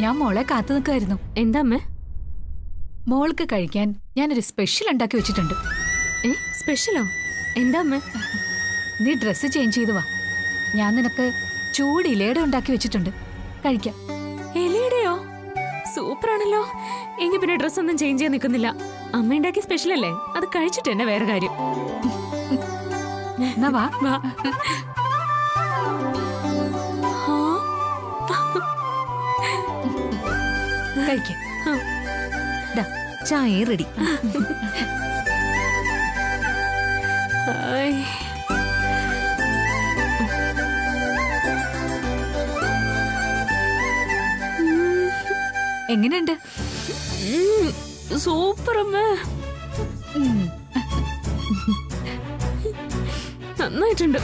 ഞാൻ മോളെ കാത്തു നിൽക്കായിരുന്നു. എന്താ അമ്മേ? മോൾക്ക് കഴിക്കാൻ ഞാനൊരു സ്പെഷ്യൽ ഉണ്ടാക്കി വെച്ചിട്ടുണ്ട്. സ്പെഷ്യലോ? എന്താ അമ്മേ? നീ ഡ്രസ്സ് ചേഞ്ച് ചെയ്തു വാ. ഞാൻ നിനക്ക് ചൂട് ഇലയുടെ ഉണ്ടാക്കി വെച്ചിട്ടുണ്ട്, കഴിക്കാം. ഇലയുടെയോ? സൂപ്പറാണല്ലോ. എങ്കിൽ പിന്നെ ഡ്രസ് ഒന്നും ചേഞ്ച് ചെയ്യാൻ നിൽക്കുന്നില്ല. അമ്മ ഉണ്ടാക്കിയ സ്പെഷ്യൽ അല്ലേ, അത് കഴിച്ചിട്ട് തന്നെ വേറെ കാര്യം. എന്നാ വാ. കഴിക്കാം. ചായ റെഡി. എങ്ങനെയുണ്ട്? സൂപ്പർ അമ്മ, നന്നായിട്ടുണ്ട്.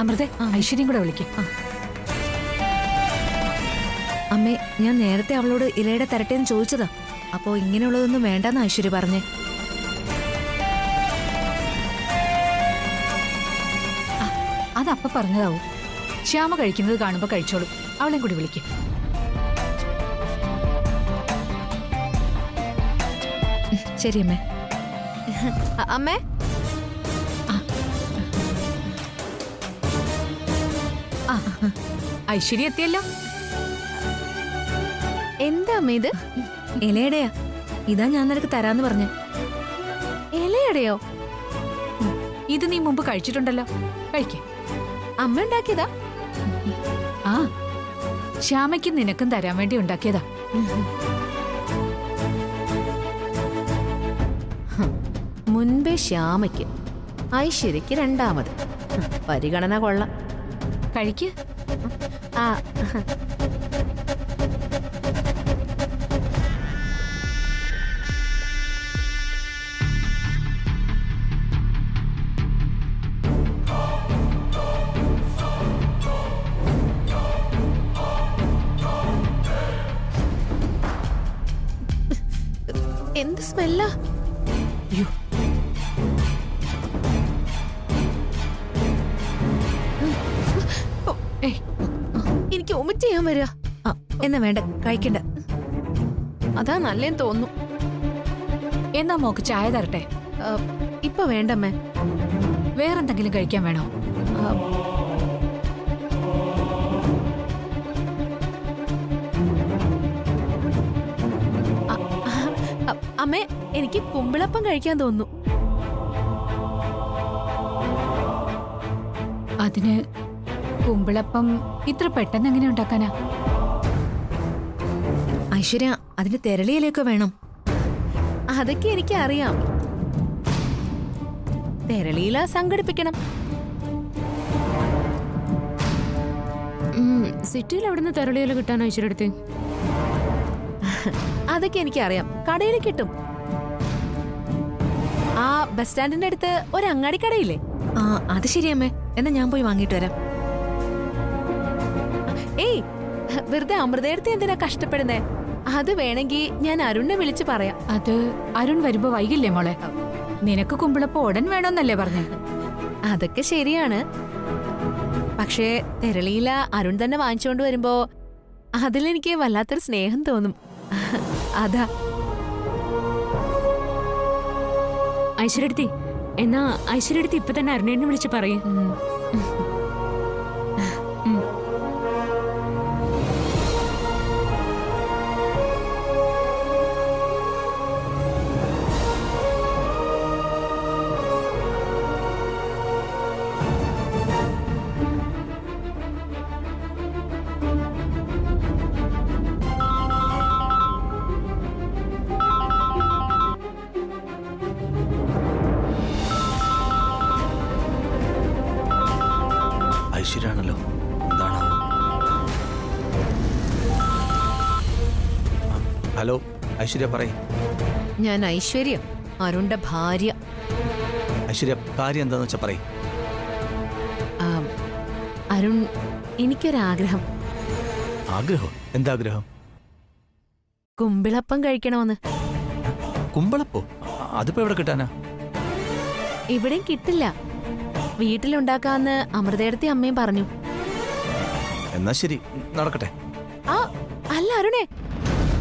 അമൃത, ഐശ്വര്യം കൂടെ വിളിക്കാം. അമ്മേ, ഞാൻ നേരത്തെ അവളോട് ഇലയുടെ തരട്ടേന്ന് ചോദിച്ചതാ. അപ്പോ ഇങ്ങനെയുള്ളതൊന്നും വേണ്ടെന്ന് ഐശ്വര്യ പറഞ്ഞേ. അതപ്പ പറഞ്ഞതാവും. ശ്യാമ കഴിക്കുന്നത് കാണുമ്പോ കഴിച്ചോളും. അവളെയും കൂടി വിളിക്കും. ശരി അമ്മേ. അമ്മേ, ഐശ്വര്യ എത്തിയല്ലോ. എന്താ അമ്മ ഇത്? ഇലയുടെയാ. ഇതാ ഞാൻ നിനക്ക് തരാന്ന് പറഞ്ഞേ. ഇലയുടെയോ? ഇത് നീ മുമ്പ് കഴിച്ചിട്ടുണ്ടല്ലോ, കഴിക്കേ. അമ്മ ഉണ്ടാക്കിയതാ? ആ, ശ്യാമയ്ക്കും നിനക്കും തരാൻ വേണ്ടി ഉണ്ടാക്കിയതാ. മുൻപേ ശ്യാമയ്ക്ക്, ഐശ്വര്യക്ക് രണ്ടാമത്. പരിഗണന കൊള്ളാം. കഴിക്ക്. ആ, എന്ത് സ്മെല്ലാ? എനിക്ക് വൊമിറ്റ് ചെയ്യാൻ വരിക. എന്നാ വേണ്ട, കഴിക്കണ്ട. അതാ നല്ലേന്ന് തോന്നുന്നു. എന്നാ മോക്ക് ചായ തരട്ടെ? ഇപ്പൊ വേണ്ടമ്മേ. വേറെന്തെങ്കിലും കഴിക്കാൻ വേണോ? അമ്മേ, എനിക്ക് കുമ്പിളപ്പം കഴിക്കാൻ തോന്നുന്നു. അതിന് കുമ്പിളപ്പം ഇത്ര പെട്ടെന്ന് എങ്ങനെ ഉണ്ടാക്കാനാ? ഐശ്വര്യ, അതിന് തെരളിയിലേക്ക് വേണം. അതൊക്കെ എനിക്ക് അറിയാം. തെരളിയില സംഘടിപ്പിക്കണം. സിറ്റിയിൽ എവിടുന്ന് തെരളിയില കിട്ടാൻ ഐശ്വര്യടുത്ത്? അതൊക്കെ എനിക്കറിയാം. കടയിൽ കിട്ടും. ആ ബസ് സ്റ്റാൻഡിന്റെ അടുത്ത് ഒരു അങ്ങാടിക്കടയില്ലേ? ആ, അത് ശരിയമ്മേ. എന്നാ ഞാൻ പോയി വാങ്ങിട്ട് വരാം. ഏയ്, വെറുതെ അമൃതയെടുത്ത് എന്തിനാ കഷ്ടപ്പെടുന്നേ? അത് വേണമെങ്കിൽ ഞാൻ അരുണിനെ വിളിച്ച് പറയാം. അത് അരുൺ വരുമ്പോ വൈകില്ലേ മോളെ? നിനക്ക് കുമ്പിളപ്പം ഉടൻ വേണമെന്നല്ലേ പറഞ്ഞേ? അതൊക്കെ ശരിയാണ്. പക്ഷേ തെരളിയില അരുൺ തന്നെ വാങ്ങിച്ചുകൊണ്ട് വരുമ്പോ അതിലെനിക്ക് വല്ലാത്തൊരു സ്നേഹം തോന്നും. അതാ. ഐശ്വര്യടുത്തി, എന്നാ ഐശ്വര്യടുത്തി ഇപ്പൊ തന്നെ അരുണേനെ വിളിച്ച് പറയും. ഐശ്വര്യാണല്ലോ, എന്താണാവോ? ഹലോ ഐശ്വര്യ, പറയ്. ഞാൻ ഐശ്വര്യ, അരുണിന്റെ ഭാര്യ. ഐശ്വര്യ, കാര്യം എന്താന്ന് വെച്ചാ പറയ്. അരുൺ, എനിക്കൊരാഗ്രഹം. ആഗ്രഹം? എന്താഗ്രഹം? കുമ്പിളപ്പം കഴിക്കണമെന്ന്. കുമ്പളപ്പോ? അതിപ്പോ എവിടെ കിട്ടാനാ? ഇവിടെയും കിട്ടില്ല. വീട്ടിലുണ്ടാക്കാന്ന് അമൃതേടത്തി അമ്മയും പറഞ്ഞു. എന്നാ ശരി, നടക്കട്ടെ. ആ അല്ല അരുണേ,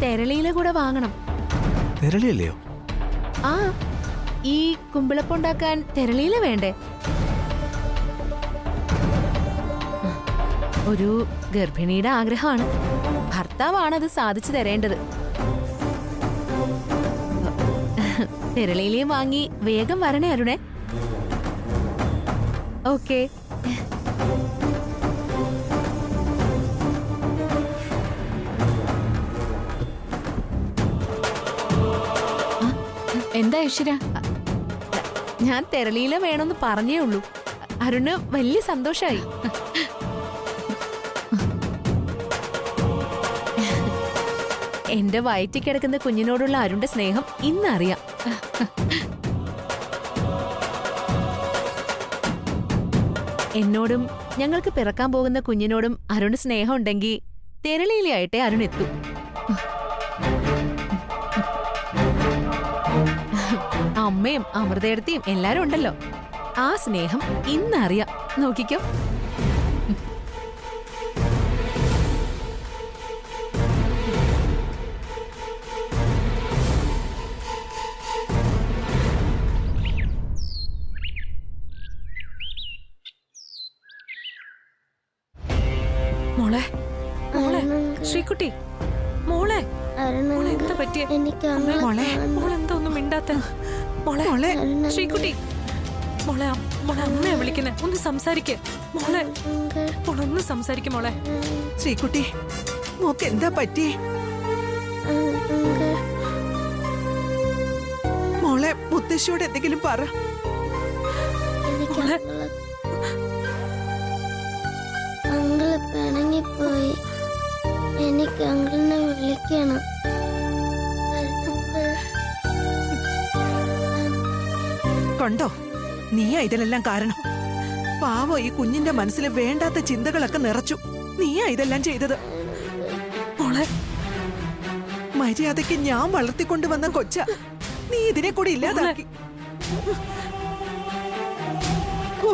തെരളിയില കൂടെ വാങ്ങണം. തെരളിയല്ലയോ? ആ ഈ കുമ്പിളപ്പം ഉണ്ടാക്കാൻ തെരളിയില വേണ്ടേ? ഒരു ഗർഭിണിയുടെ ആഗ്രഹമാണ്. ഭർത്താവാണ് അത് സാധിച്ചു തരേണ്ടത്. തെരളിയിലയും വാങ്ങി വേഗം വരണേ അരുണേ. ഓക്കേ. എന്താ ഐശ്വര്യ? ഞാൻ തെരളിയില വേണമെന്ന് പറഞ്ഞേ ഉള്ളൂ. അരുണ് വലിയ സന്തോഷായി. എന്റെ വയറ്റിൽ കിടക്കുന്ന കുഞ്ഞിനോടുള്ള അരുണിന്റെ സ്നേഹം ഇന്നറിയാം. എന്നോടും ഞങ്ങൾക്ക് പിറക്കാൻ പോകുന്ന കുഞ്ഞിനോടും അരുണ് സ്നേഹം ഉണ്ടെങ്കിൽ തെരളിയിലായിട്ടേ അരുൺ എത്തൂ. അമ്മയും അമൃതേടത്തിയും എല്ലാരും ഉണ്ടല്ലോ. ആ സ്നേഹം ഇന്നറിയാം. നോക്കിക്കോ. മോളെ മോളെ ശ്രീകുട്ടി, മോളെ മോളെ എന്താ പറ്റിയ? മോളെ മോളെന്താ ഒന്നും മിണ്ടാത്ത? മോളെ ശ്രീകുട്ടി, മോളെ മോളെ അമ്മയെ വിളിക്കുന്നേ, ഒന്ന് സംസാരിക്കേ. മോളെ മോളൊന്ന് സംസാരിക്കും. മോളെ ശ്രീകുട്ടി, മോക്ക് എന്താ പറ്റി? മോളെ മുത്തശ്ശിയോട് എന്തെങ്കിലും പറ. മോളെ അങ്കിള് പിണങ്ങിപ്പോയി. എനിക്ക് അങ്കിളിനെ വിളിക്കണം. കണ്ടോ, നീയാ ഇതിനെല്ലാം കാരണം. പാവം ഈ കുഞ്ഞിന്റെ മനസ്സിൽ വേണ്ടാത്ത ചിന്തകളൊക്കെ നിറച്ചു. നീയാ ഇതെല്ലാം ചെയ്തത്. മോളെ മര്യാദയ്ക്ക് ഞാൻ വളർത്തിക്കൊണ്ടുവന്ന കൊച്ച നീ ഇതിനെ കൂടി ഇല്ലാതാക്കി. ഓ,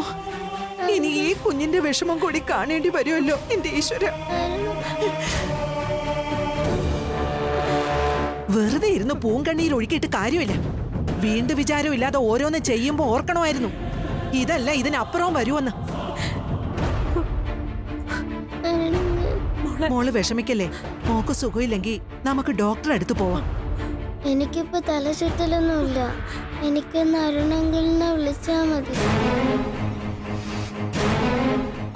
ഇനി ഈ കുഞ്ഞിന്റെ വിഷമം കൂടി കാണേണ്ടി വരുമല്ലോ എന്റെ ഈശ്വര. വെറുതെ ഇരുന്ന് പൂങ്കണ്ണീർ ഒഴുക്കിയിട്ട് കാര്യമില്ല. വീണ്ടും വിചാരമില്ലാതെ ഓരോന്ന് ചെയ്യുമ്പോ ഓർക്കണമായിരുന്നു, ഇതല്ല ഇതിനപ്പുറവും വരുമെന്ന്. മോള് വിഷമിക്കല്ലേ. മോക്ക് സുഖമില്ലെങ്കിൽ നമുക്ക് ഡോക്ടറെ അടുത്ത് പോവാം. എനിക്കിപ്പോ തല ചുറ്റലൊന്നുമില്ല. എനിക്കൊന്ന് അരുണങ്കിളിനെ വിളിച്ചാ മതി.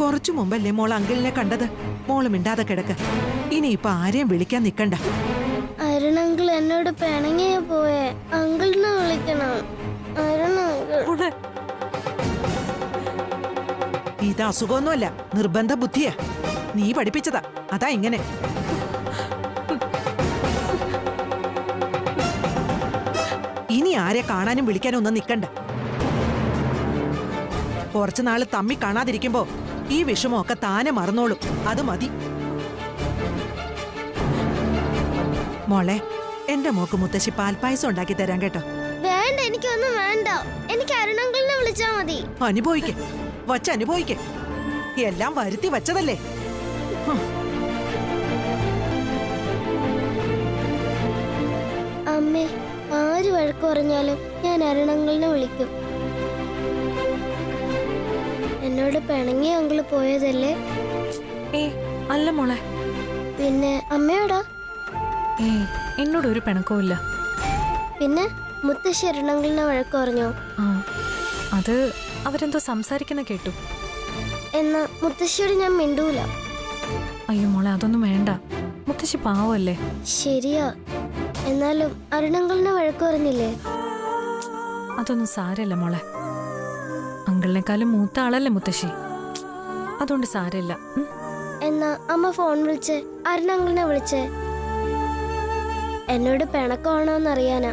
കുറച്ചു മുമ്പല്ലേ മോൾ അങ്കിളിനെ കണ്ടത്. മോള് മിണ്ടാതെ കിടക്ക്. ഇനിയിപ്പൊ ആരെയും വിളിക്കാൻ നിക്കണ്ട. അരുണങ്കിൾ എന്നോട് പിണങ്ങിയ പോയെ. അങ്കിളിനെ വിളിക്കണം. അരുണങ്കിൾ. ഇത് അസുഖമൊന്നുമല്ല, നിർബന്ധ ബുദ്ധിയാ. നീ പഠിപ്പിച്ചതാ, അതാ ഇങ്ങനെ. ഇനി ആരെ കാണാനും വിളിക്കാനും ഒന്നും നിക്കണ്ട. കുറച്ചുനാള് തമ്മി കാണാതിരിക്കുമ്പോ ഈ വിഷമമൊക്കെ താനെ മറന്നോളും. അത് മതി. മോളെ, എന്റെ മോക്ക് മുത്തശ്ശി പാൽപ്പായസം ഉണ്ടാക്കി തരാൻ കേട്ടോ. വേണ്ട, എനിക്കൊന്നും വേണ്ട. എനിക്ക് അരുണങ്കിളിനെ വിളിച്ചാ മതി. അനുഭവിക്ക, വച്ചനുഭവിക്ക. എല്ലാം വരുത്തി വച്ചതല്ലേ. അമ്മേ, ആര് വഴക്ക് പറഞ്ഞാലും ഞാൻ അരുണങ്കിളിനെ വിളിക്കും. എന്നോട് പിണങ്ങി അങ്കിള് പോയതല്ലേ. അല്ല മോളെ. പിന്നെ അമ്മയോടാ? എന്നോട് ഒരു പിണക്കവും ഇല്ല. പിന്നെ മുത്തശ്ശി അരുണങ്കിളിനെ വഴക്ക് പറഞ്ഞോ? അത് അവരെന്തോ സംസാരിക്കുന്ന കേട്ടു. എന്നാ മുത്തശ്ശിയോട് ഞാൻ മിണ്ടൂല. അയ്യോ മോളെ, അതൊന്നും വേണ്ട. മുത്തശ്ശി പാവല്ലേ. ശരിയാ, എന്നാലും അരുണങ്കിളിനെ വഴക്ക് പറഞ്ഞില്ലേ? അതൊന്നും സാരല്ല മോളെ. അങ്കിളിനെക്കാളും മൂത്ത ആളല്ലേ മുത്തശ്ശി, അതുകൊണ്ട് സാരമില്ല. എന്നാ അമ്മ ഫോൺ വിളിച്ച് അരുണങ്കിളിനെ വിളിച്ചേ. എന്നോട് പിണക്കമാണോന്നറിയാനാ.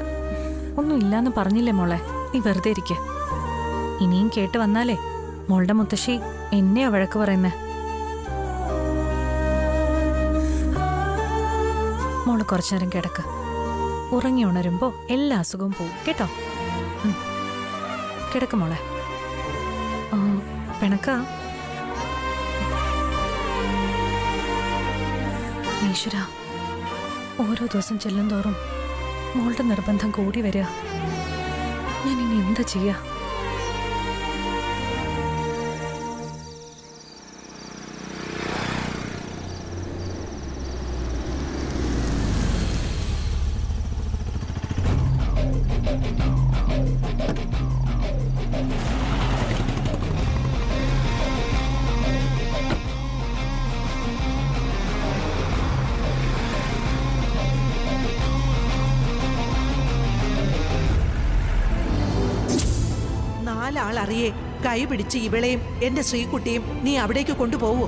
ഒന്നും ഇല്ലാന്ന് പറഞ്ഞില്ലേ മോളെ, നീ വെറുതെ ഇരിക്ക. ഇനിയും കേട്ട് വന്നാലേ മോളുടെ മുത്തശ്ശി എന്നെയാ വഴക്ക് പറയുന്നേ. മോള് കുറച്ചുനേരം കിടക്ക്. ഉറങ്ങി ഉണരുമ്പോ എല്ലാ അസുഖവും പോവും കേട്ടോ. കിടക്ക് മോളെ. പിണക്ക ഈശ്വര, ഓരോ ദിവസം ചെല്ലും തോറും മോളുടെ നിർബന്ധം കൂടി വരിക. ഞാൻ ഇനി എന്താ ചെയ്യാ? നാലാളറിയേ കൈ പിടിച്ച് ഇവളെയും എന്റെ ശ്രീകുട്ടിയും നീ അവിടേക്ക് കൊണ്ടുപോവോ?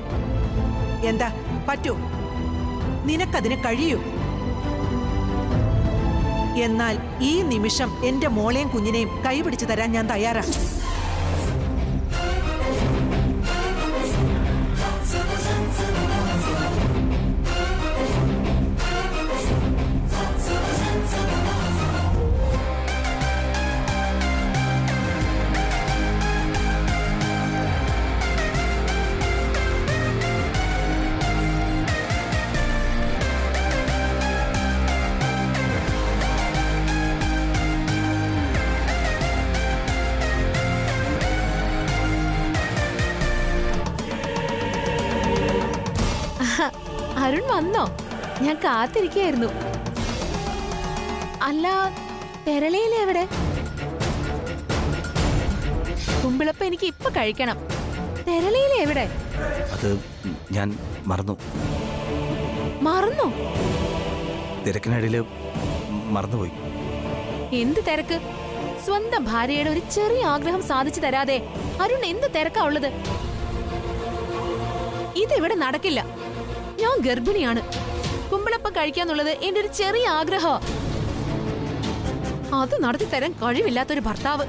എന്താ പറ്റൂ? നിനക്കതിന് കഴിയൂ? എന്നാൽ ഈ നിമിഷം എന്റെ മോളെയും കുഞ്ഞിനെയും കൈ പിടിച്ചു തരാൻ ഞാൻ തയ്യാറാണ്. അരുൺ വന്നോ? ഞാൻ കാത്തിരിക്കായിരുന്നു. അല്ല, തെരളിയിലെ എവിടെ? കുമ്പിളപ്പം എനിക്ക് ഇപ്പൊ കഴിക്കണം. തെരളിയിലെ എവിടെ? അത് ഞാൻ മറന്നു. മറന്നോ? തിരക്കിനിടയില് മറന്നുപോയി. എന്ത് തിരക്ക്? സ്വന്തം ഭാര്യയുടെ ഒരു ചെറിയ ആഗ്രഹം സാധിച്ചു തരാതെ അരുൺ എന്ത് തിരക്കാ ഉള്ളത്? ഇതിവിടെ നടക്കില്ല. ഞാൻ ഗർഭിണിയാണ്. കുമ്പിളപ്പം കഴിക്കാന്നുള്ളത് എന്റെ ഒരു ചെറിയ ആഗ്രഹം. അത് നടത്തി തരാൻ കഴിവില്ലാത്തൊരു ഭർത്താവ്.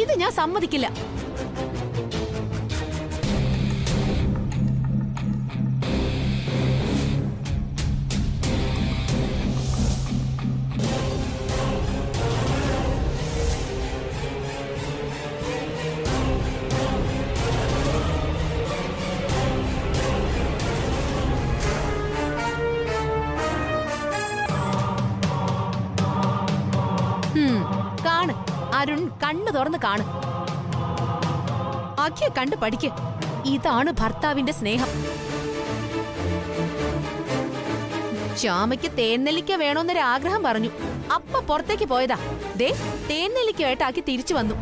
ഇത് ഞാൻ സമ്മതിക്കില്ല. കാണ്, അരുൺ കണ്ണു തുറന്ന് കാണ്. അഖ്യ കണ്ട് പഠിക്ക്. ഇതാണ് ഭർത്താവിന്റെ സ്നേഹം. ശ്യാമയ്ക്ക് തേൻനെല്ലിക്ക വേണോന്നൊരു ആഗ്രഹം പറഞ്ഞു. അപ്പ പുറത്തേക്ക് പോയതാ. ദേ, തേൻനെല്ലിക്കയായിട്ടാക്കി തിരിച്ചു വന്നു.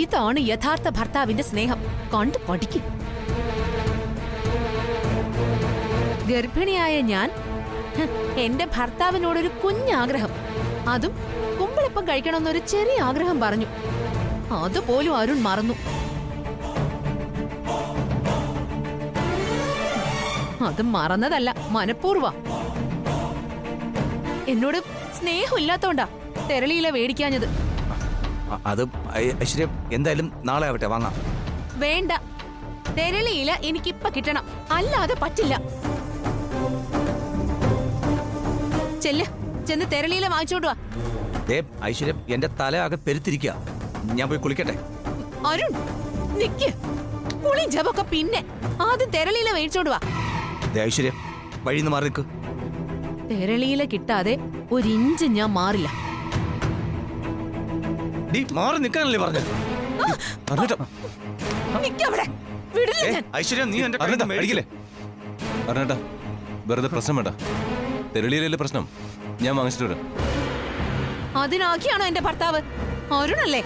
ഇതാണ് യഥാർത്ഥ ഭർത്താവിന്റെ സ്നേഹം. കണ്ടു പഠിക്ക്. ഗർഭിണിയായ ഞാൻ എന്റെ ഭർത്താവിനോടൊരു കുഞ്ഞാഗ്രഹം, അതും കുമ്പിളപ്പം കഴിക്കണമെന്നൊരു ചെറിയ ആഗ്രഹം പറഞ്ഞു. അതുപോലും അരുൺ മറന്നു. അത് മറന്നതല്ല, മനഃപൂർവ്വ. എന്നോട് സ്നേഹമില്ലാത്തോണ്ടാ തെരളിയില വേടിക്കാഞ്ഞത്. അത് ഐശ്വര്യ, എന്തായാലും നാളെ ആവട്ടെ, വാങ്ങാം. വേണ്ട, തെരളിയില എനിക്കിപ്പ കിട്ടണം, അല്ലാതെ പറ്റില്ല. ചെല്ല്, ചെന്ന് തെരളിയില വാങ്ങിച്ചോണ്ട് വാ. ഐശ്വര്യ, എന്റെ തല ആകെ പെരുത്തിരിക്കുക. ഞാൻ പോയി കുളിക്കട്ടെ. അരുൺ നിക്ക്. കുളി ജപൊക്കെ പിന്നെ. ആദ്യം തെരളിയില മേടിച്ചോണ്ട് വാ. ഐശ്വര്യ, വഴിന്ന് മാറി നിൽക്ക്. തെരളിയില കിട്ടാതെ ഒരിഞ്ച് ഞാൻ മാറില്ല. മാറി നിൽക്കാനല്ലേ പറഞ്ഞത്? നിക്കവിടെ. വിടില്ല ഞാൻ. ഐശ്വര്യ, നീ എന്റെ മേടിക്കില്ലേ? അറിഞ്ഞേട്ടാ, വെറുതെ പ്രശ്നം വേണ്ട. തെരളിയിലല്ലേ പ്രശ്നം, ഞാൻ വാങ്ങിച്ചിട്ട് വരാം. അതിനാക്കിയാണോ എന്റെ ഭർത്താവ്? അരുണല്ലേ?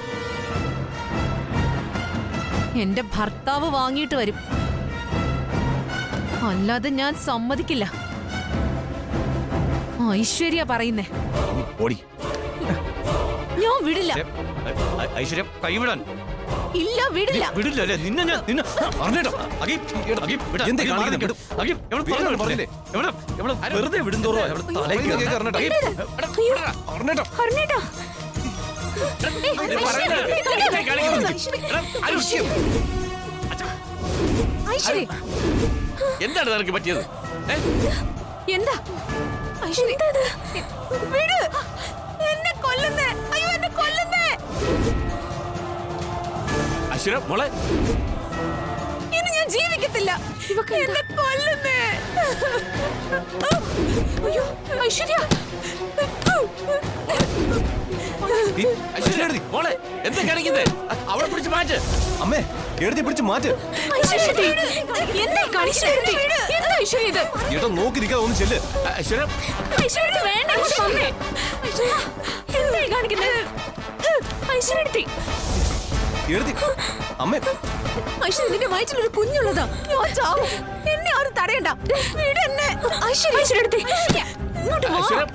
എന്റെ ഭർത്താവ് വാങ്ങിയിട്ട് വരും, അല്ലാതെ ഞാൻ സമ്മതിക്കില്ല. ഐശ്വര്യ പറയുന്നേ. ഓടി. ഞാൻ വിടില്ല. ഐശ്വര്യ, കൈവിടാൻ. ഇല്ല, വിടില്ല. വിടില്ല അല്ലേ? നിന്നെ ഞാൻ വെറുതെ വിടുന്തോറോ എന്താണ് നിനക്ക് പറ്റിയത്? എന്താ? വിട്. എന്നെ കൊല്ലുന്നേ. അയ്യോ, എന്നെ കൊല്ലുന്നേ. ഐശ്വര്യ മോളെ, ഇനി ഞാൻ ജീവിക്കത്തില്ല. എന്നെ കൊല്ലുന്നേ. അയ്യോ ഐശ്വര്യ. ഐശ്വര്യ മോളെ, എന്താ കാണിക്കുന്നേ? അവളെ പിടിച്ച് മാറ്റ്. അമ്മേ എടുത്തി പിടിച്ച് മാറ്റ്. എന്താ കാണിച്ചത്? എന്താ ഐശ്വര്യ ഇത്? ഏട്ടാ നോക്കി നിൽക്കാതെ ഒന്ന് ചെല്ല്. ഐശ്വര്യ, ഐശ്വര്യടുത്ത് വേണ്ട, ഇങ്ങോട്ട് വന്നേ. എന്തായി കാണിക്കുന്നത്? ഐശ്വര്യടുത്തി എടുത്തി അമ്മേ. ഐശ്വര്യ നിന്റെ വയറ്റിലൊരു കുഞ്ഞുള്ളതാ. ഞാൻ ചാവും. എന്നെ ആരും തടയണ്ട. വിടെന്നെ. ഐശ്വര്യടുത്തി ഇങ്ങോട്ട് വാ. ഐശ്വര്യ,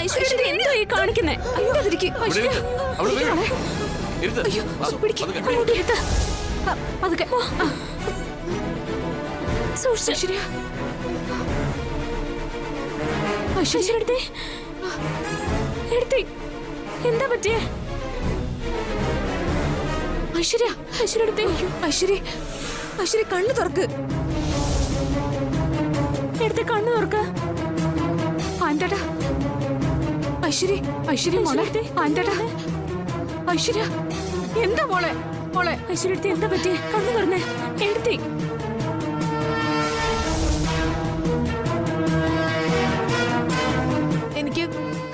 ഐശ്വര്യടുത്തി എന്തായി കാണിക്കുന്നേ? അയ്യോ അതിരിക്ക്. ഇവിടെ ഇരുത്ത്. അവള് വീഴും. ഇരുത്ത്. അയ്യോ വാ, പിടിക്ക്. പതുക്കെ. അങ്ങോട്ട് ഇരുത്ത്. പതുക്കെ. സൂക്ഷിച്ച്. ഐശ്വര്യ. ഐശ്വര്യടുത്തി എടുത്തി. എന്താ പറ്റിയേ? ഐശ്വര്യ. ഐശ്വര്യടുത്തി ഐശ്വര്യ. ഐശ്വര്യ കണ്ണു തുറക്ക്. എടുത്ത് കണ്ണു തുറക്ക. ആന്റടാ. ഐശ്വര്യ. ഐശ്വര്യ മോളെ. ആന്റടാ. ഐശ്വര്യ. എന്താ മോളെ? മോളെ. ഐശ്വര്യടുത്തി എന്താ പറ്റിയേ? കണ്ണു തുറന്നേ. എടുത്തി. എനിക്ക്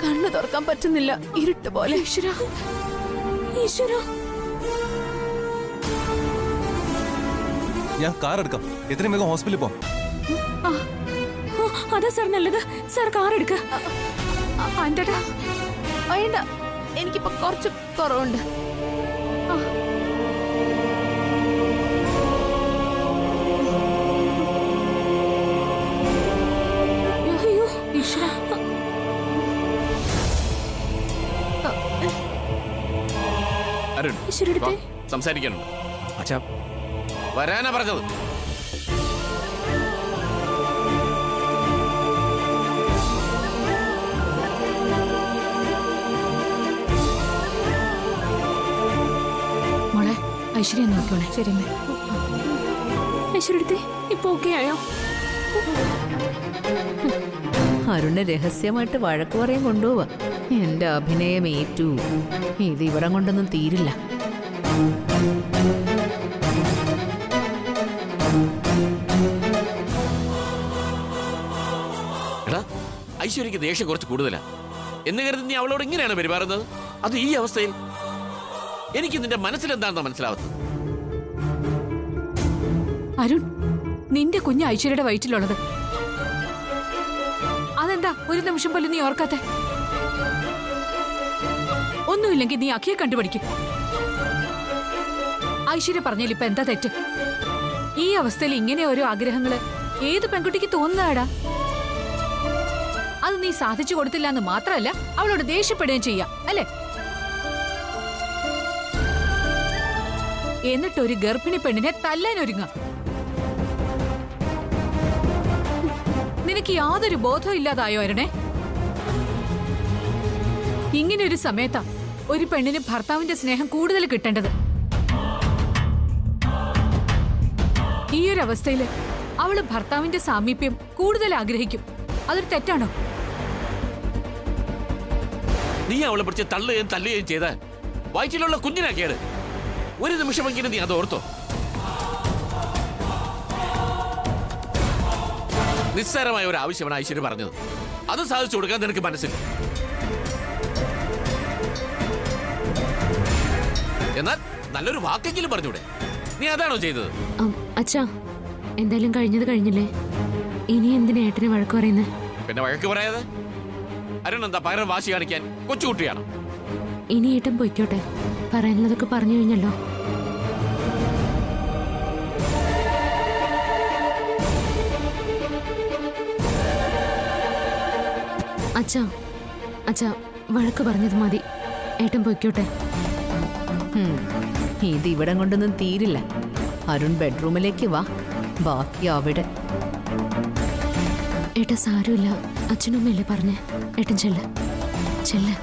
കണ്ണു തുറക്കാൻ പറ്റുന്നില്ല. ഇരുട്ട് പോലെ. ഈശ്വര. ഈശ്വര, ഞാൻ കാർ എടുക്കാം. എത്രയും വേഗം ഹോസ്പിറ്റലിൽ പോവാം. അതാ സാർ നല്ലത്. സാർ കാർ എടുക്ക. ആന്റടാ. വേണ്ട, എനിക്കിപ്പോ കുറച്ച് കുറവുണ്ട്. അയ്യോ ഈശ്വര. അരുൺ, ഈശ്വരടുത്തി വാ, സംസാരിക്കാനുണ്ട്. അച്ഛാ, വരാനാ പറഞ്ഞത്. മോളെ ഐശ്വര്യ നോക്കോളെ. ശരി അമ്മേ. ഐശ്വരടുത്തി ഇപ്പൊ ഓക്കെ ആയോ? അരുണ് രഹസ്യമായിട്ട് വഴക്ക് പറയാൻ കൊണ്ടുപോവാ. എന്റെ അഭിനയം ഏറ്റു. ഇത് ഇവിടം കൊണ്ടൊന്നും തീരില്ല. എടാ, ഐശ്വര്യക്ക് ദേഷ്യം കുറച്ച് കൂടുതലാ എന്ന് കരുതി നീ അവളോട് ഇങ്ങനെയാണ് പെരുമാറുന്നത്? അത് ഈ അവസ്ഥയിൽ എനിക്ക് നിന്റെ മനസ്സിലെന്താണെന്ന് മനസ്സിലാവുന്നത്. അരുൺ, നിന്റെ കുഞ്ഞ് ഐശ്വര്യയുടെ വയറ്റിലുള്ളത്. അതെന്താ ഒരു നിമിഷം പോലും നീ ഓർക്കാത്തെ? ഒന്നുമില്ലെങ്കിൽ നീ അഖിയെ കണ്ടുപിടിക്കും. ഐശ്വര്യ പറഞ്ഞാൽ ഇപ്പൊ എന്താ തെറ്റ്? ഈ അവസ്ഥയിൽ ഇങ്ങനെ ഓരോ ആഗ്രഹങ്ങള് ഏത് പെൺകുട്ടിക്ക് തോന്നുന്നതാടാ? അത് നീ സാധിച്ചു കൊടുത്തില്ല എന്ന് മാത്രമല്ല, അവളോട് ദേഷ്യപ്പെടുകയും ചെയ്യാം അല്ലേ? എന്നിട്ട് ഒരു ഗർഭിണി പെണ്ണിനെ തല്ലാനൊരുങ്ങ. നിനക്ക് യാതൊരു ബോധവും ഇല്ലാതായോ അരുണേ? ഇങ്ങനെ ഒരു സമയത്താ ഒരു പെണ്ണിന് ഭർത്താവിന്റെ സ്നേഹം കൂടുതൽ കിട്ടേണ്ടത്. ഈ ഒരു അവസ്ഥയില് അവള് ഭർത്താവിന്റെ സാമീപ്യം കൂടുതൽ ആഗ്രഹിക്കും. അതൊരു തെറ്റാണോ? നീ അവളെ പിടിച്ച് തള്ളുകയും തല്ലുകയും ചെയ്താൽ വയറ്റിലുള്ള കുഞ്ഞിനാക്കിയത്. ഒരു നിമിഷമെങ്കിലും നീ അത് ഓർത്തോ? നിസ്സാരമായ ഒരു ആവശ്യമാണ് ഐശ്വര്യ പറഞ്ഞത്. അത് സാധിച്ചു കൊടുക്കാൻ നിനക്ക് മനസ്സിൽ. എന്നാൽ നല്ലൊരു വാക്കെങ്കിലും പറഞ്ഞൂടെ? നീ അതാണോ ചെയ്തത്? അച്ഛാ, എന്തായാലും കഴിഞ്ഞത് കഴിഞ്ഞില്ലേ. ഇനി എന്തിനാ ഏട്ടനെ വഴക്ക് പറയുന്നത്? പിന്നെ വഴക്ക് പറയാതെ അരുൺ എന്താ പകരം വാശി കാണിക്കാൻ കൊച്ചുകുട്ടിയാണ്? ഇനി ഏട്ടൻ പൊയ്ക്കോട്ടെ. പറയാനുള്ളതൊക്കെ പറഞ്ഞു കഴിഞ്ഞല്ലോ. അച്ഛാ, അച്ഛാ, വഴക്ക് പറഞ്ഞത് മതി. ഏട്ടൻ പൊയ്ക്കോട്ടെ. ഇത് ഇവിടം കൊണ്ടൊന്നും തീരില്ല. അരുൺ ബെഡ്റൂമിലേക്ക് വാ, ബാക്കി അവിടെ. ഏട്ടാ സാരമില്ല. അച്ഛനും അമ്മയല്ലേ പറഞ്ഞേ. ഏട്ടൻ ചെല്ല് ചെല്ല്.